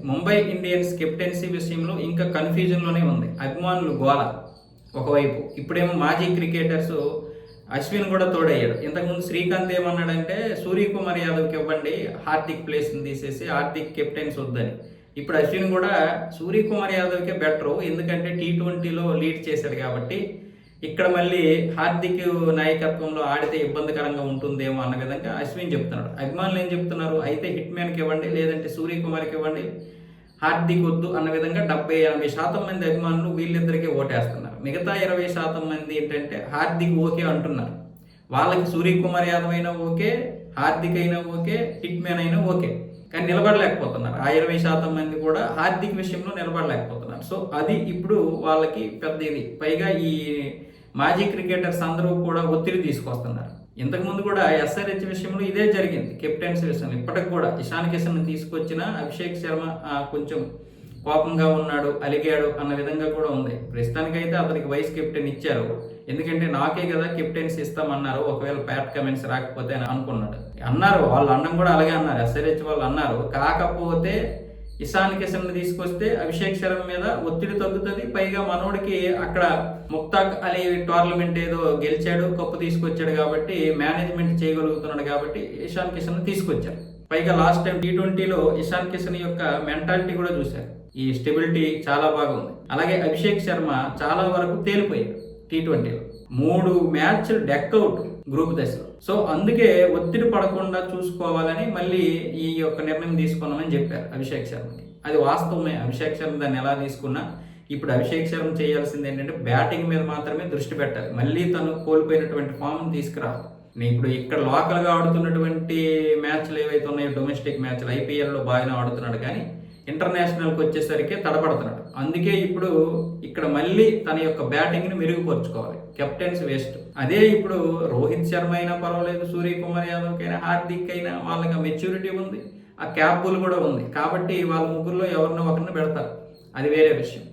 Mumbai Indians captaincy విషయంలో ఇంకా కన్ఫ్యూజన్లోనే ఉంది. అభిమానులు గోల ఒకవైపు, ఇప్పుడేమో మాజీ క్రికెటర్స్ అశ్విన్ కూడా తోడయ్యాడు. ఇంతకుముందు శ్రీకాంత్ ఏమన్నాడంటే సూర్యకుమార్ యాదవ్కి ఇవ్వండి, హార్దిక్ ప్లేస్ని తీసేసి హార్దిక్ కెప్టెన్స్ వద్దని. ఇప్పుడు అశ్విన్ కూడా సూర్యకుమార్ యాదవ్కే బెటరు, ఎందుకంటే T20లో లీడ్ చేశాడు కాబట్టి ఇక్కడ మళ్ళీ హార్దిక్ నాయకత్వంలో ఆడితే ఇబ్బందికరంగా ఉంటుందేమో అన్న విధంగా అశ్విన్ చెప్తున్నాడు. అభిమానులు ఏం చెప్తున్నారు, అయితే హిట్ మ్యాన్కి ఇవ్వండి, లేదంటే సూర్యకుమార్కి ఇవ్వండి, హార్దిక్ వద్దు అన్న విధంగా 70-80% మంది అభిమానులు వీళ్ళిద్దరికీ ఓటేస్తున్నారు. మిగతా 20% మంది ఏంటంటే హార్దిక్ ఓకే అంటున్నారు. వాళ్ళకి సూర్యకుమార్ యాదవ్ అయినా ఓకే, హార్దిక్ అయినా ఓకే, హిట్ మ్యాన్ అయినా ఓకే, కానీ నిలబడలేకపోతున్నారు. ఆ 20% మంది కూడా హార్దిక్ విషయంలో నిలబడలేకపోతున్నారు. సో అది ఇప్పుడు వాళ్ళకి పెద్ద ఇది. పైగా ఈ మాజీ క్రికెటర్స్ అందరూ కూడా ఒత్తిడి తీసుకొస్తున్నారు. ఇంతకుముందు కూడా SRH విషయంలో ఇదే జరిగింది. కెప్టెన్సీ విషయంలో ఇప్పటికి కూడా ఇషాన్ కిషన్ తీసుకొచ్చిన అభిషేక్ శర్మ కొంచెం కోపంగా ఉన్నాడు, అలిగాడు అన్న విధంగా కూడా ఉంది. ప్రస్తుతానికైతే అతనికి వైస్ కెప్టెన్ ఇచ్చారు, ఎందుకంటే నాకే కదా కెప్టెన్సీ ఇస్తామన్నారు, ఒకవేళ ప్యాట్ కమెంట్స్ రాకపోతే అని అనుకున్నాడు. అన్నారు, వాళ్ళు అన్నం కూడా అలాగే అన్నారు, SRH వాళ్ళు అన్నారు. కాకపోతే ఇషాన్ కిషన్ తీసుకొస్తే అభిషేక్ శర్మ మీద ఒత్తిడి తగ్గుతుంది. పైగా మనోడికి అక్కడ ముక్తాక్ అలీ టోర్నమెంట్ ఏదో గెలిచాడు, కప్పు తీసుకొచ్చాడు కాబట్టి మేనేజ్మెంట్ చేయగలుగుతున్నాడు కాబట్టి ఇషాన్ కిషన్ తీసుకొచ్చారు. పైగా లాస్ట్ టైం T20లో ఇషాన్ కిషన్ యొక్క మెంటాలిటీ కూడా చూశారు. ఈ స్టెబిలిటీ చాలా బాగుంది. అలాగే అభిషేక్ శర్మ చాలా వరకు తేలిపోయాడు T20లో. 3 మ్యాచ్లు డెక్అవుట్ గ్రూప్ దశలో. సో అందుకే ఒత్తిడి పడకుండా చూసుకోవాలని మళ్ళీ ఈ యొక్క నిర్ణయం తీసుకున్నామని చెప్పారు అభిషేక్ శర్మకి. అది వాస్తవమే. అభిషేక్ శర్మ దాన్ని ఎలా తీసుకున్నా ఇప్పుడు అభిషేక్ శర్మ చేయాల్సింది ఏంటంటే బ్యాటింగ్ మీద మాత్రమే దృష్టి పెట్టాలి. మళ్ళీ తను కోల్పోయినటువంటి ఫామ్ని తీసుకురావాలి. ఇప్పుడు ఇక్కడ లోకల్గా ఆడుతున్నటువంటి మ్యాచ్లు ఏవైతే ఉన్నాయో, డొమెస్టిక్ మ్యాచ్లు IPLలో బాగానే ఆడుతున్నాడు, కానీ ఇంటర్నేషనల్కి వచ్చేసరికి తడబడుతున్నాడు. అందుకే ఇప్పుడు ఇక్కడ మళ్ళీ తన యొక్క బ్యాటింగ్ని మెరుగుపరుచుకోవాలి. Captains waste. అదే ఇప్పుడు రోహిత్ శర్మ అయినా పర్వాలేదు, సూర్యకుమార్ యాదవ్కి అయినా, హార్దిక్ అయినా వాళ్ళకి మెచ్యూరిటీ ఉంది, ఆ క్యాప్బుల్ కూడా ఉంది కాబట్టి వాళ్ళ ముగ్గురులో ఎవరినో ఒకరిని పెడతారు. అది వేరే విషయం.